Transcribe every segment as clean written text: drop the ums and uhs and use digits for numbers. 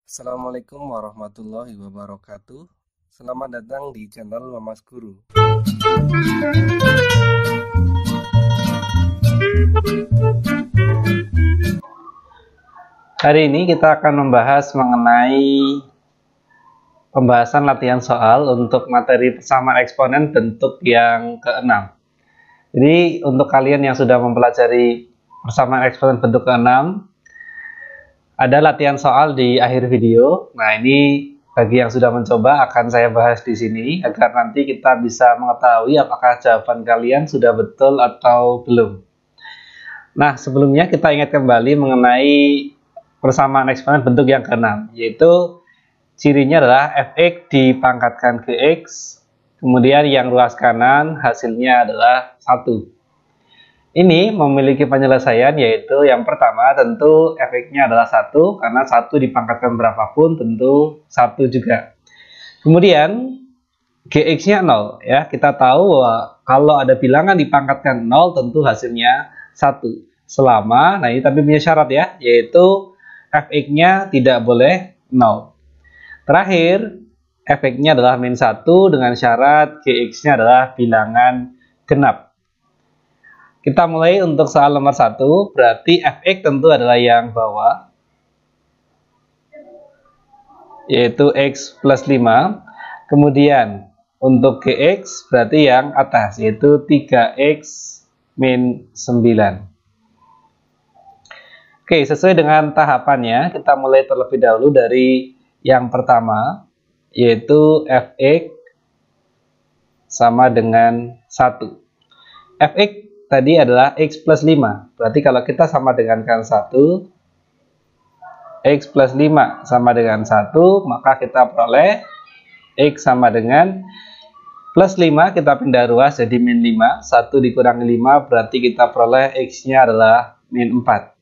Assalamualaikum warahmatullahi wabarakatuh. Selamat datang di channel Mamas Guru. Hari ini kita akan membahas mengenai pembahasan latihan soal untuk materi persamaan eksponen bentuk yang ke-6. Jadi untuk kalian yang sudah mempelajari persamaan eksponen bentuk ke-6, ada latihan soal di akhir video. Nah, ini bagi yang sudah mencoba akan saya bahas di sini agar nanti kita bisa mengetahui apakah jawaban kalian sudah betul atau belum. Nah, sebelumnya kita ingat kembali mengenai persamaan eksponen bentuk yang ke-6, yaitu cirinya adalah fx dipangkatkan ke x, kemudian yang ruas kanan hasilnya adalah 1. Ini memiliki penyelesaian, yaitu yang pertama tentu fx-nya adalah 1, karena 1 dipangkatkan berapapun tentu 1 juga. Kemudian gx-nya 0, ya. Kita tahu bahwa kalau ada bilangan dipangkatkan 0 tentu hasilnya 1. Selama, nah ini tapi punya syarat ya, yaitu fx-nya tidak boleh 0. Terakhir, fx-nya adalah min 1 dengan syarat gx-nya adalah bilangan genap. Kita mulai untuk soal nomor 1, berarti fx tentu adalah yang bawah, yaitu x plus 5. Kemudian untuk gx berarti yang atas, yaitu 3x min 9. Oke, sesuai dengan tahapannya, kita mulai terlebih dahulu dari yang pertama, yaitu fx sama dengan 1. Fx tadi adalah x plus 5. Berarti kalau kita sama dengankan 1, x plus 5 sama dengan 1, maka kita peroleh x sama dengan plus 5, kita pindah ruas jadi min 5. 1 dikurangi 5 berarti kita peroleh x-nya adalah min 4.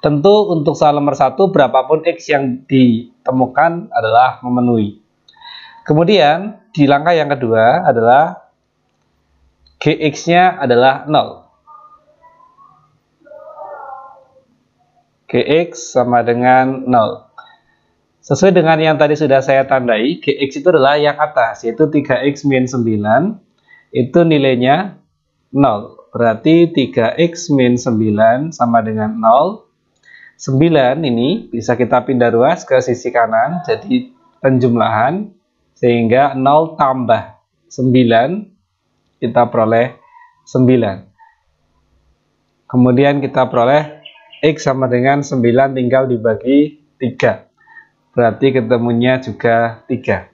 Tentu untuk soal nomor 1, berapapun x yang ditemukan adalah memenuhi. Kemudian di langkah yang kedua adalah gx-nya adalah 0. Gx sama dengan 0. Sesuai dengan yang tadi sudah saya tandai, gx itu adalah yang atas, yaitu 3x min 9. Itu nilainya 0. Berarti 3x min 9 sama dengan 0. 9 ini bisa kita pindah ruas ke sisi kanan, jadi penjumlahan, sehingga 0 tambah 9, kita peroleh 9. Kemudian kita peroleh x sama dengan 9 tinggal dibagi 3. Berarti ketemunya juga 3.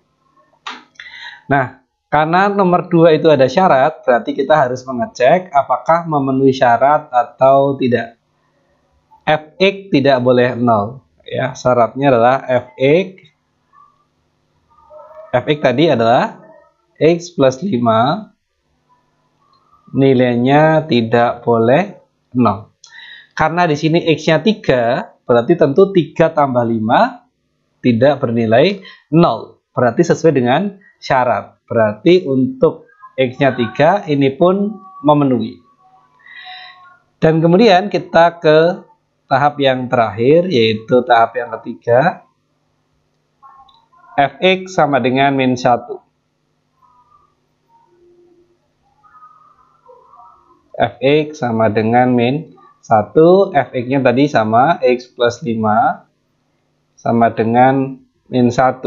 Nah, karena nomor 2 itu ada syarat, berarti kita harus mengecek apakah memenuhi syarat atau tidak. Fx tidak boleh 0. Ya, syaratnya adalah fx tadi adalah x plus 5, nilainya tidak boleh 0. Karena di sini x-nya 3, berarti tentu 3 tambah 5 tidak bernilai 0. Berarti sesuai dengan syarat. Berarti untuk x-nya 3 ini pun memenuhi. Dan kemudian kita ke tahap yang terakhir, yaitu tahap yang ketiga. Fx sama dengan min 1. Fx sama dengan min 1, fx-nya tadi sama x plus 5 sama dengan min 1.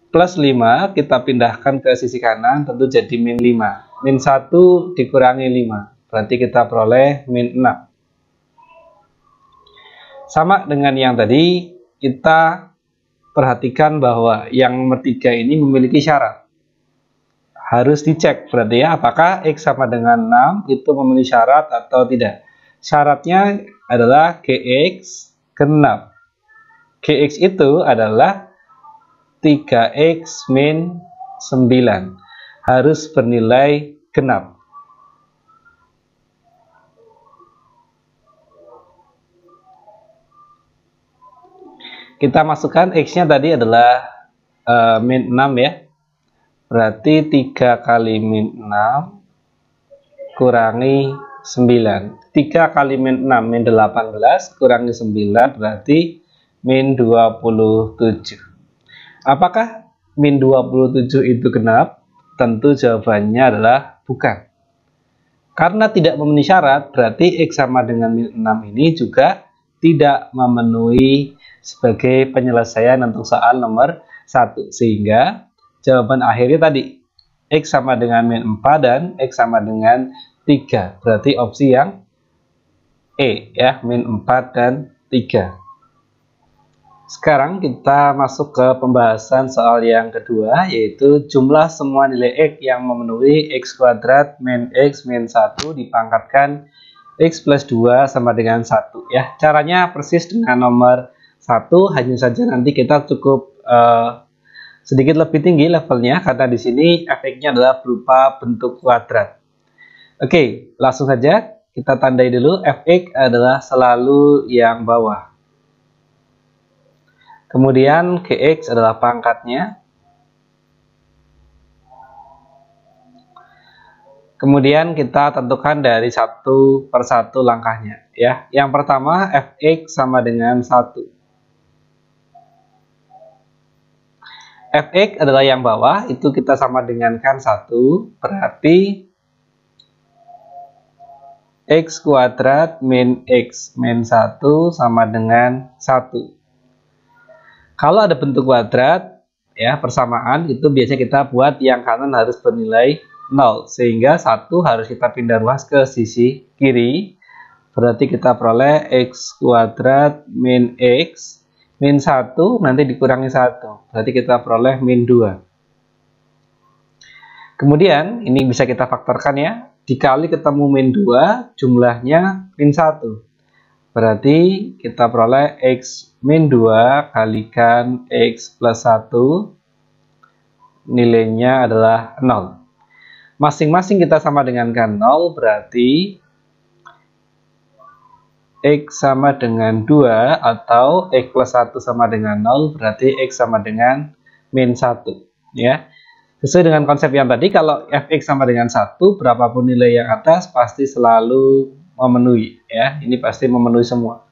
Plus 5 kita pindahkan ke sisi kanan, tentu jadi min 5. Min 1 dikurangi 5, berarti kita peroleh min 6. Sama dengan yang tadi, kita perhatikan bahwa yang nomor 3 ini memiliki syarat. Harus dicek berarti ya, apakah x sama dengan 6 itu memenuhi syarat atau tidak. Syaratnya adalah gx genap. Gx itu adalah 3x min 9. Harus bernilai genap. Kita masukkan x-nya tadi adalah min 6 ya. Berarti 3 kali min 6 kurangi 9. 3 kali min 6 min 18 kurangi 9 berarti min 27. Apakah min 27 itu genap? Tentu jawabannya adalah bukan. Karena tidak memenuhi syarat, berarti X sama dengan min 6 ini juga tidak memenuhi sebagai penyelesaian untuk soal nomor 1. Sehingga jawaban akhirnya tadi X sama dengan min 4 dan X sama dengan 3. Berarti opsi yang E ya, min 4 dan 3. Sekarang kita masuk ke pembahasan soal yang kedua, yaitu jumlah semua nilai X yang memenuhi X kuadrat min X min 1 dipangkatkan X plus 2 sama dengan 1 ya. Caranya persis dengan nomor 1, hanya saja nanti kita cukup sedikit lebih tinggi levelnya karena di sini fx-nya adalah berupa bentuk kuadrat. Oke, langsung saja kita tandai dulu fx adalah selalu yang bawah. Kemudian gx adalah pangkatnya. Kemudian kita tentukan dari satu per satu langkahnya ya. Yang pertama fx sama dengan 1. Fx adalah yang bawah, itu kita sama dengankan 1, berarti X kuadrat min X min 1 sama dengan 1. Kalau ada bentuk kuadrat, ya persamaan, itu biasanya kita buat yang kanan harus bernilai 0. Sehingga 1 harus kita pindah ruas ke sisi kiri. Berarti kita peroleh X kuadrat min X min 1 nanti dikurangi 1. Berarti kita peroleh min 2. Kemudian ini bisa kita faktorkan ya. Dikali ketemu min 2 jumlahnya min 1. Berarti kita peroleh X min 2 kalikan X plus 1 nilainya adalah 0. Masing-masing kita sama dengankan 0 berarti X sama dengan 2 atau X plus 1 sama dengan 0 berarti X sama dengan min 1 ya. Sesuai dengan konsep yang tadi, kalau fx sama dengan 1 berapapun nilai yang atas pasti selalu memenuhi ya. Ini pasti memenuhi semua.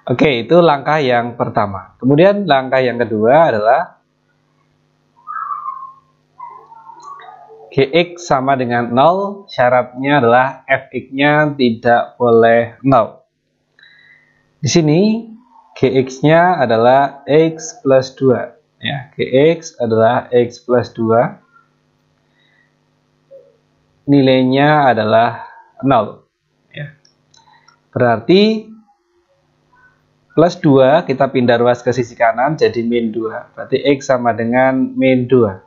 Oke, itu langkah yang pertama. Kemudian langkah yang kedua adalah Gx sama dengan 0, syaratnya adalah fx-nya tidak boleh 0. Di sini Gx-nya adalah X plus 2. Ya, Gx adalah X plus 2. Nilainya adalah 0. Ya. Berarti plus 2 kita pindah ruas ke sisi kanan jadi min 2. Berarti X sama dengan min 2.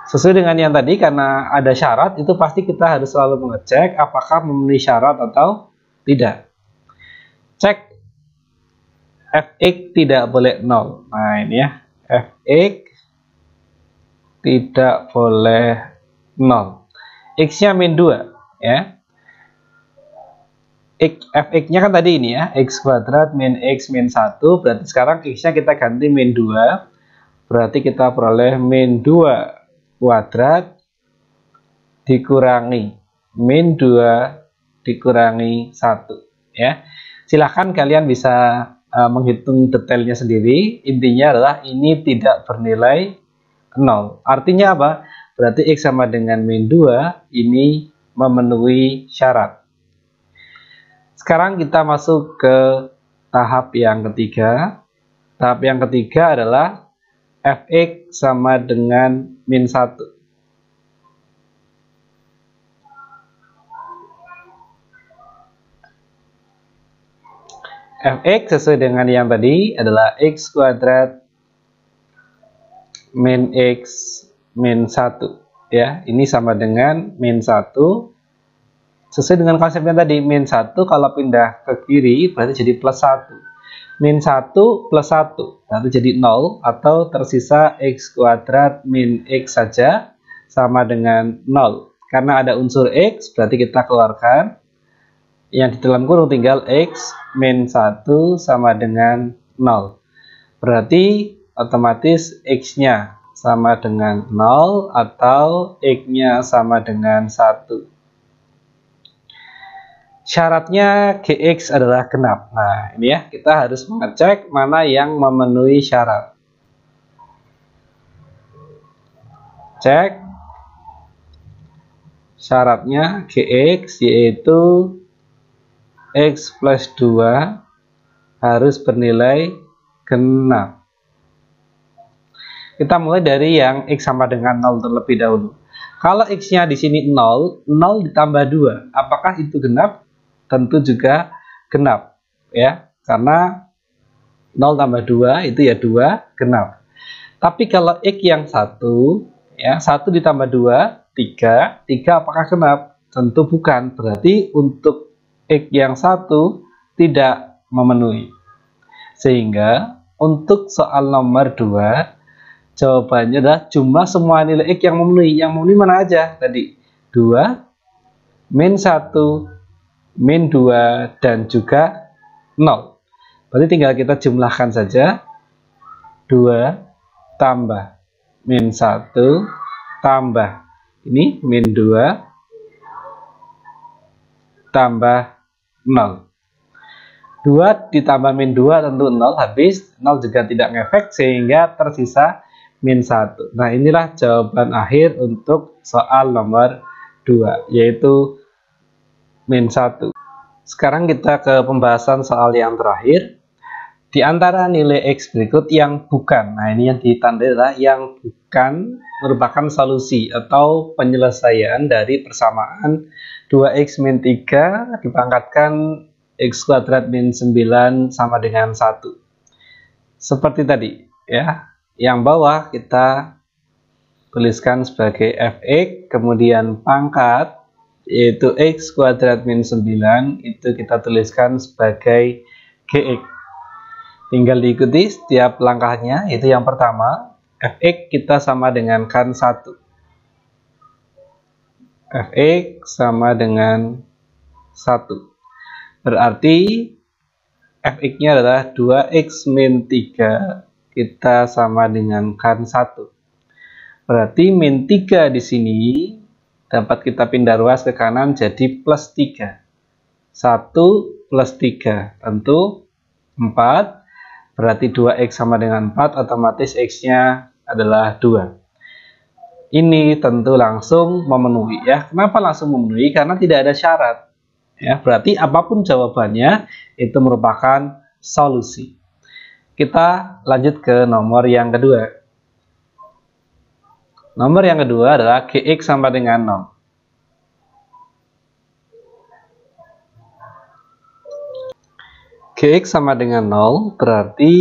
Sesuai dengan yang tadi, karena ada syarat, itu pasti kita harus selalu mengecek apakah memenuhi syarat atau tidak. Cek fx tidak boleh 0. Nah ini ya, fx tidak boleh 0. X-nya min 2 ya. Fx-nya kan tadi ini ya, X kuadrat min X min 1. Berarti sekarang X-nya kita ganti min 2. Berarti kita peroleh min 2 kuadrat dikurangi min 2 dikurangi 1 ya. Silahkan kalian bisa menghitung detailnya sendiri. Intinya adalah ini tidak bernilai 0. Artinya apa? Berarti X sama dengan min 2 ini memenuhi syarat. Sekarang kita masuk ke tahap yang ketiga. Tahap yang ketiga adalah fx sama dengan min 1. Fx sesuai dengan yang tadi adalah X kuadrat min X min 1 ya. Ini sama dengan min 1. Sesuai dengan konsep yang tadi, min 1 kalau pindah ke kiri berarti jadi plus 1. Min 1 plus 1 berarti jadi 0, atau tersisa X kuadrat min X saja sama dengan 0. Karena ada unsur X berarti kita keluarkan. Yang di dalam kurung tinggal X min 1 sama dengan 0. Berarti otomatis X-nya sama dengan 0 atau X-nya sama dengan 1. Syaratnya Gx adalah genap. Nah, ini ya, kita harus mengecek mana yang memenuhi syarat. Cek syaratnya Gx yaitu X plus 2 harus bernilai genap. Kita mulai dari yang X sama dengan 0 terlebih dahulu. Kalau X-nya di sini 0, 0 ditambah 2, apakah itu genap? Tentu juga genap, ya, karena 0 tambah 2 itu ya 2, genap. Tapi kalau X yang 1, ya, 1 ditambah 2, 3, 3 apakah genap? Tentu bukan, berarti untuk X yang 1 tidak memenuhi. Sehingga untuk soal nomor 2, jawabannya adalah jumlah semua nilai X yang memenuhi. Yang memenuhi mana aja tadi? 2, min 1, min 2, dan juga 0. Berarti tinggal kita jumlahkan saja. 2 tambah min 1 tambah ini min 2 tambah 0. 2 ditambah min 2 tentu 0, habis 0 juga tidak ngefek sehingga tersisa min 1. Nah, inilah jawaban akhir untuk soal nomor 2, yaitu min 1. Sekarang kita ke pembahasan soal yang terakhir. Di antara nilai X berikut yang bukan, nah ini yang ditandai adalah yang bukan merupakan solusi atau penyelesaian dari persamaan 2X min 3 dipangkatkan X kuadrat min 9 sama dengan 1. Seperti tadi, ya. Yang bawah kita tuliskan sebagai Fx, kemudian pangkat yaitu X kuadrat min 9 itu kita tuliskan sebagai Gx. Tinggal diikuti setiap langkahnya. Itu yang pertama, Fx kita sama dengan kan 1. Fx sama dengan 1. Berarti Fx-nya adalah 2x min 3, kita sama dengan kan 1. Berarti min 3 di sini dapat kita pindah ruas ke kanan jadi plus 3. 1 plus 3, tentu 4. Berarti 2x sama dengan 4, otomatis x-nya adalah 2. Ini tentu langsung memenuhi, ya. Kenapa langsung memenuhi? Karena tidak ada syarat. Ya, berarti apapun jawabannya itu merupakan solusi. Kita lanjut ke nomor yang kedua. Nomor yang kedua adalah Gx sama dengan 0. Gx sama dengan 0, berarti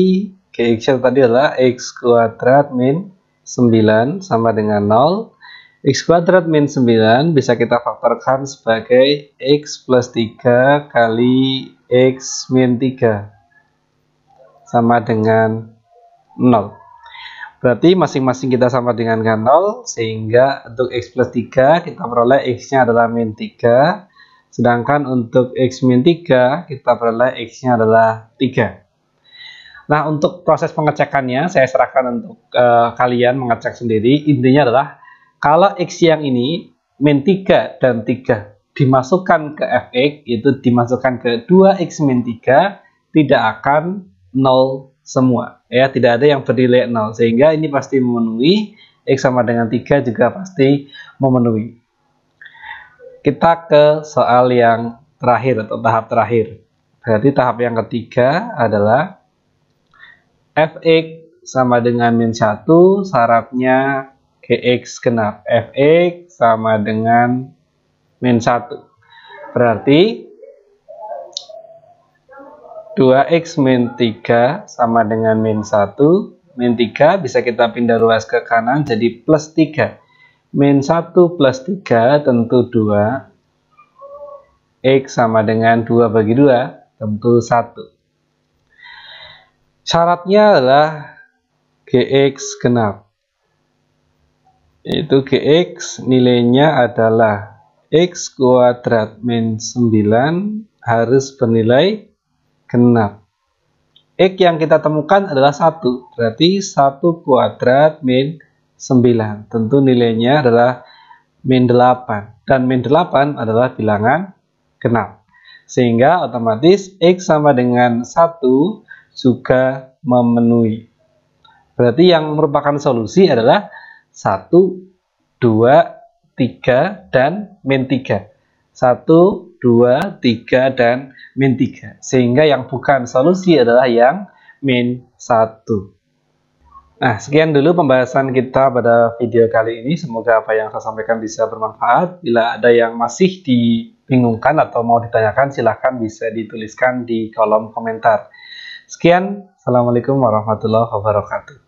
Gx tadi adalah X kuadrat min 9 sama dengan 0. X kuadrat min 9 bisa kita faktorkan sebagai X plus 3 kali X min 3 sama dengan 0. Berarti masing-masing kita sama dengan 0, sehingga untuk X plus 3 kita peroleh X-nya adalah min 3. Sedangkan untuk X min 3, kita peroleh X-nya adalah 3. Nah, untuk proses pengecekannya, saya serahkan untuk kalian mengecek sendiri. Intinya adalah, kalau X yang ini, min 3 dan 3, dimasukkan ke Fx, itu dimasukkan ke 2X min 3, tidak akan 0 semua. Ya, tidak ada yang bernilai 0. Sehingga ini pasti memenuhi, X sama dengan 3 juga pasti memenuhi. Kita ke soal yang terakhir atau tahap terakhir. Berarti tahap yang ketiga adalah Fx sama dengan min 1, syaratnya Gx genap. Fx sama dengan min 1. Berarti 2x min 3 sama dengan min 1. Min 3 bisa kita pindah ruas ke kanan jadi plus 3. Min 1 plus 3 tentu 2. X sama dengan 2 bagi 2 tentu 1. Syaratnya adalah Gx genap. Yaitu Gx nilainya adalah X kuadrat min 9 harus bernilai genap. X yang kita temukan adalah 1. Berarti 1 kuadrat min 9. Tentu nilainya adalah min 8. Dan min 8 adalah bilangan genap. Sehingga otomatis X sama dengan 1 juga memenuhi. Berarti yang merupakan solusi adalah 1, 2, 3, dan min 3. 1, 2, 3, dan min 3. Sehingga yang bukan solusi adalah yang min 1. Nah, sekian dulu pembahasan kita pada video kali ini. Semoga apa yang saya sampaikan bisa bermanfaat. Bila ada yang masih dibingungkan atau mau ditanyakan, silahkan bisa dituliskan di kolom komentar. Sekian, Assalamualaikum warahmatullahi wabarakatuh.